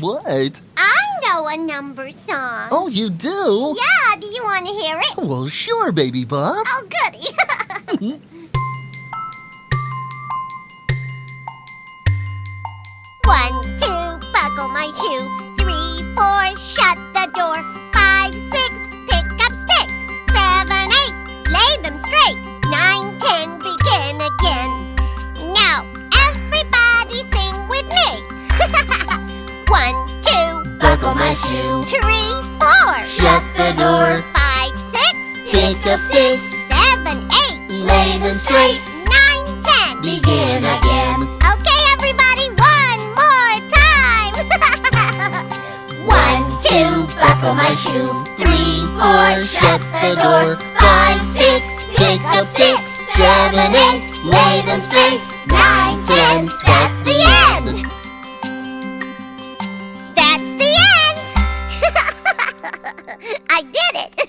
What? I know a number song. Oh, you do? Yeah, do you want to hear it? Well, sure, baby Bob. Oh, goody. 1, 2, buckle my shoe. 3, 4, shut the door. 5, 6, pick up sticks. 7, 8, lay them straight. 9, 10, begin again. Now, everybody sing with me. 1, 2, Buckle my shoe. 3, 4, Shut the door. 5, 6, Pick up sticks. 7, 8, Lay them straight. 9, 10, Begin again. Okay, everybody, one more time. 1, 2, Buckle my shoe. 3, 4, shut the door. 5, 6, pick up sticks. 7, 8, lay them straight. 9, 10, that's the end. That's the end. I did it.